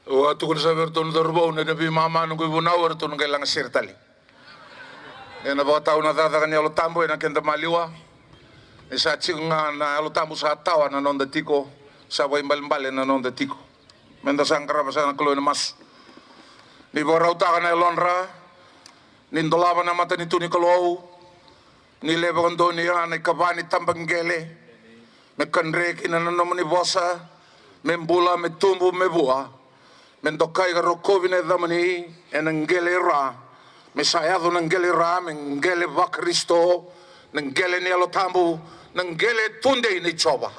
Waktu kita bertemu terbau, nabi mama nunggu ibu nawar tu nunggu lang sirtali. Ena bawa tahu nada kan ya lo tambo ena kenta maliwa. Esa cinga na lo tambo sa tawa na nonda tiko, sa wa imbal na nonda tiko. Menda sangkara pasana kalo ena mas. Ni bawa rauta kan elonra, ni ndolava na mata ni tuni kalau, ni leba kondo ni ana kabani tambang gele, me kanreki na nomoni bosa, me mbula me tumbu me bua. Mentokai ka rokovi ne damani enangele ra mesayado nangele ra mengele vakristo nangele ni alotambu nangele tunde ni choba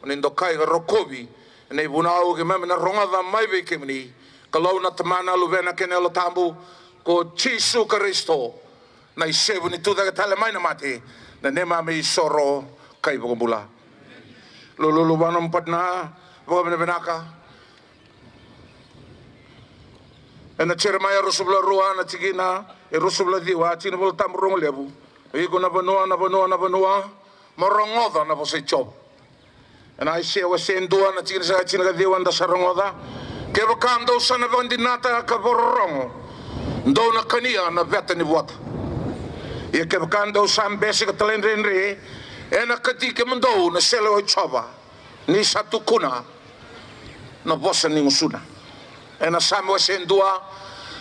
mentokai ka rokovi ne bunau ke memena ronga da mai be kemni kalau na tamana luvena ke ne alotambu ko Jesu Kristo na isebu ni tuda ka tale mai na mate na nema me soro kai bula lulu banam patna bogabena benaka. Ena Jeremiah rusubla rua na tigina rusubla diwa china bol tamrong lebu iko na banua morongoda na bose chob ena ise wa sendua na tigina sa china diwa nda sarongoda ke bakando sana bandinata ka borong ndo na kania na beta ni buata e ke bakando sam bese ka talendrenre ena kati ke mndo na selo choba ni satukuna na bosa ni usuna ena samo sendua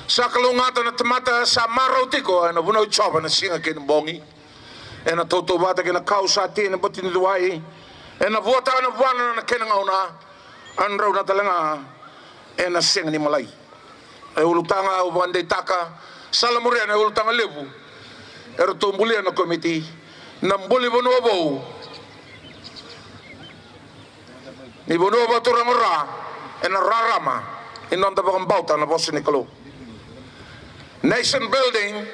sa kalungata na tamata sa marotiko ena buno choba na singa ken bongi ena toto bata ken kausa tin botin duai ena vota na buana na ken ngauna anro na talanga ena singa ni malai e ulutanga ubande taka salamure na ulutanga lebu ero tombuli na komiti na mbuli bono bo ni bono bo turangora ena rarama inon da bakang bauta na boss ni kalo. Nation building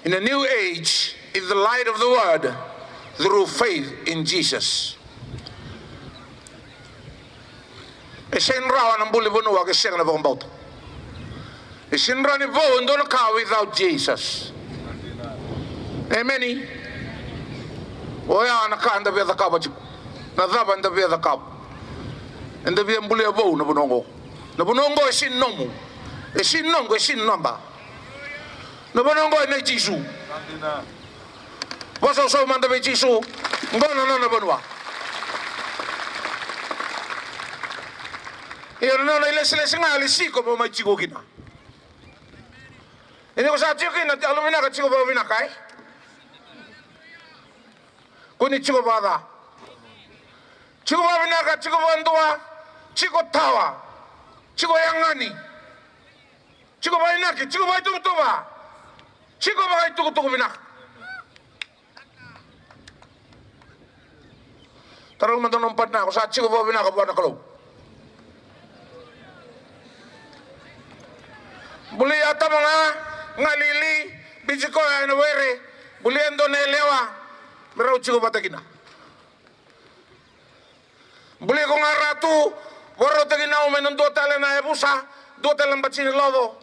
in a new age is the light of the word through faith in Jesus. Esen rawa ng buli bunuwa kasi na bakang bauta. Esen rawa ni bo ndo na ka without Jesus. Amen. Oya nakanda biya da kaba chiko. Nadaba nda biya da kaba. Nda biya mbuli bo na bunongo. Na bunongo esin nomu, esin nongo esin nomba. Na bunongo ene Jesu. Waso so manda be Jesu, ngono na bunwa. Iyo no na ile ngali siko mo mai chigo kina. Ini ko sa chigo kina alumina ka chigo ba bina kai. Kuni chigo ba da. Chigo ba bina ka chigo ba ndwa, chigo tawa. Chico yangani, chico ba inaki, chico ba itukutuba, chico ba itukutuku minak. Tarong mantanong na ako sa chico ba binakabuan na kalaw. Buli ata mga ngalili, bijiko ay nawere, buli ando na elewa, meraw chico ba tagina. Buli ko nga ratu, Waro tagi na umen do tala na ebusa, do tala mbachini lodo.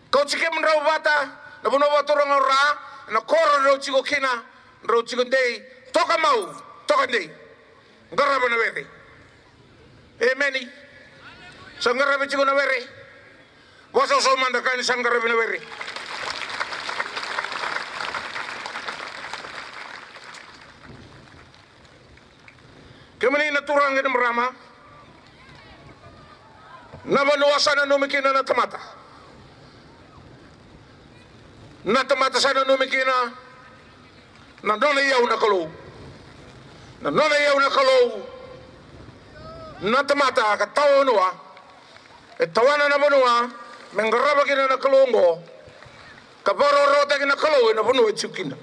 Kau chike mnrau bata, na buno bato rongo ra, na koro ro chiko kina, ro chiko ndei, toka mau, toka ndei. Ngaraba na wete. Ameni. Sa ngarabi chiko na were. Wasa so manda kani sa ngarabi na were. Kemani naturang ng Rarama. Nabanua sana numikina na tamata. Na tamata sana numikina na nona yaw na kalo. Na nona yaw na kalo. Na tamata ka tawo nuwa. E tawana na banua mengaraba kina na kalongo. Ka bororota kina kalo na banua chukina.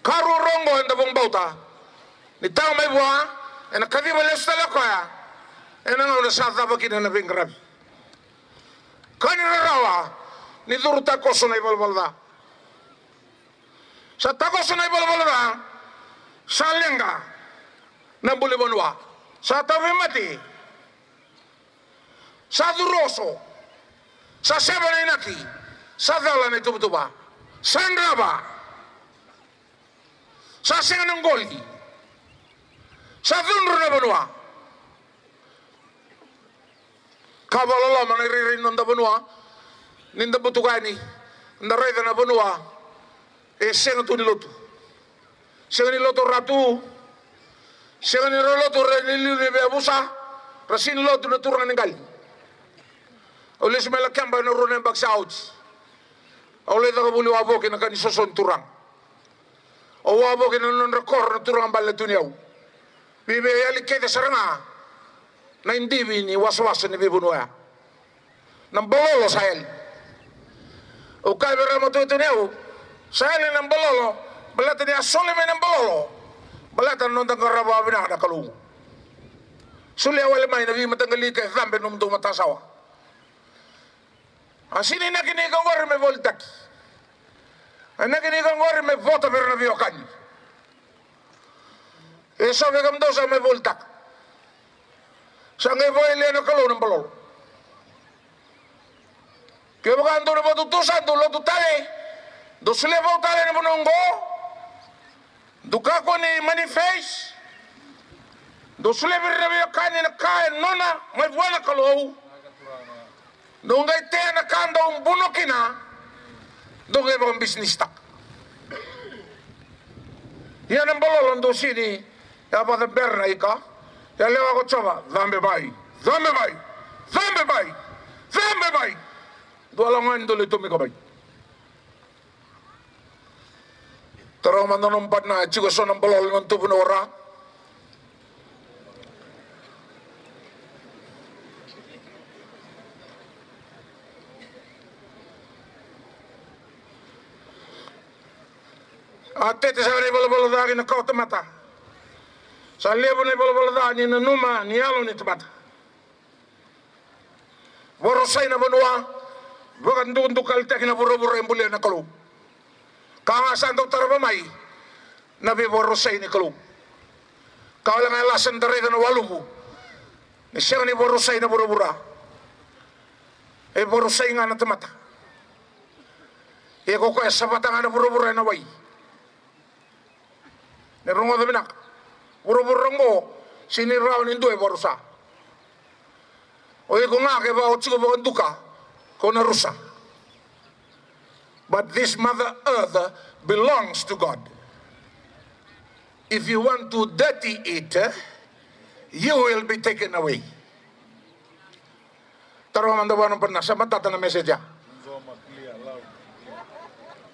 Karu rongo enda bong bauta. Ni taw may buha. Ena kadi balas tala kaya, ena nga unasata pa kina na bingrab. Kani rawa, ni duruta koso na ibalbalda. Sa takoso na ibalbalda, sa lenga, na bulibonwa, sa tawimati, sa duroso, sa seba na inaki, sa dala na itubutuba, sa nraba, Sa singa ng goli. Sa dunro na banwa. Kabalala maniririn ng da banwa. Ninda butugani. Nda reda na banwa. Singa tu niloto. Singa niloto ratu. Singa niloto reniliu ni beabusa. Rasin loto na turang ningali. Olis mela kamba na runen baksa out. Oleh tak boleh wabok na kan soson turang. O wabok na non rekor na turang balle tuniau. Bibe yali kete saranga. Na indibi ni waswas ni bibunoya. Nang bololo sahel. O cabe Rarama tuniau. Sahel nang bololo. Balata ni asole me nang bololo. Balata non tang Rarama ena na kalung. Sulia wale mai na bi matangali ka zambe num do matasawa. Asini na kinigawar me voltak. Ana kinigawar me vota per na biokan. Eso me gam dosa me voltak. Sangai boy le na kalon ng balol. Ke bagan do na botutusan do lo tutale. Do sile votale na bonongo. Do ka ko ni manifest. Do sile per na biokan na kae nona me buena kalou. Dongay te na kanda buno kina, dongay bang business tak. Yan ang balolong do sini, ya pa berna ika, ya lewa ko coba, zambe bay, zambe bay, zambe bay, zambe bay. Dualangan dulu itu mikabay. Tarong manonumpat na chigo so ng balolong tu bunora. Ate te sa bolo da na kota mata. Sa lebo ne bolo da ni na numa ni alo ni mata. Borosay na banwa. Bagan do kalte na buro embule na kalu. Kanga santo tarba mai. Nabi borosay ni kalu. Kala nga lasan dare na walubu. Ni siya ni borosay na buro. E borosay nga na mata. E ko ko sabata nga na buro na wai. Nerongo da binak. Buru-burungo sini raw ni due borusa. Oye ko nga ke ba otsugo ba duka ko na rusa. But this mother earth belongs to God. If you want to dirty it, you will be taken away. Taro man daw pernah sa matata na message.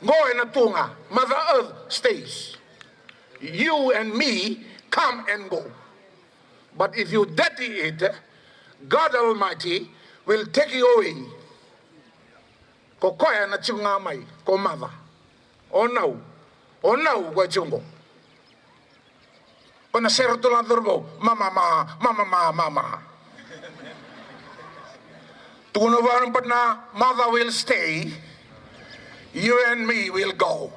Go na tunga. Mother earth stays. You and me come and go. But if you dirty it, God Almighty will take you away. Ko koya na chunga mai, ko mava. O now, kwa chungo. O na serto lang turbo, mama. Tuno ba ng na mother will stay, you and me will go.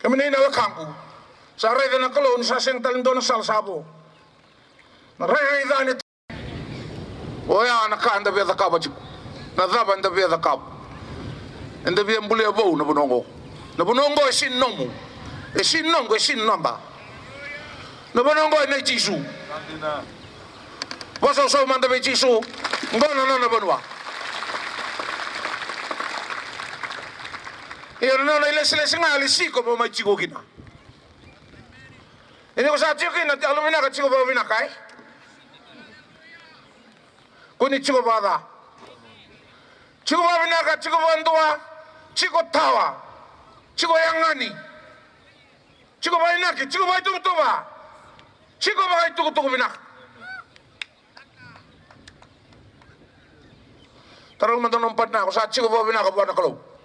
Kami na inalakangku. Sa reda na kalon, sa sentalen doon ng salsabo. Na reda nito. Oya, nakaanda biya takaba chiko. Nadaba nda biya takaba. Nda biya mbuli abo na bunongo. Na bunongo e sin nomu. E sin nongo, e sin namba. Na bunongo e na jisu. Waso so manda be jisu. Ngono na bunwa. Iyo na iles nga alisiko pa may chiko kina. Ini ko sa chiko kina, alumina ka chiko pa binakay. Kuni chiko pa da. Chiko pa binaka, chiko pa andua, chiko tawa, chiko yangani. Chiko pa inaki, chiko pa itukutuba. Chiko pa itukutuku binaka. Tarong man numpat na ako sa chiko pa binaka buwan na kalaw.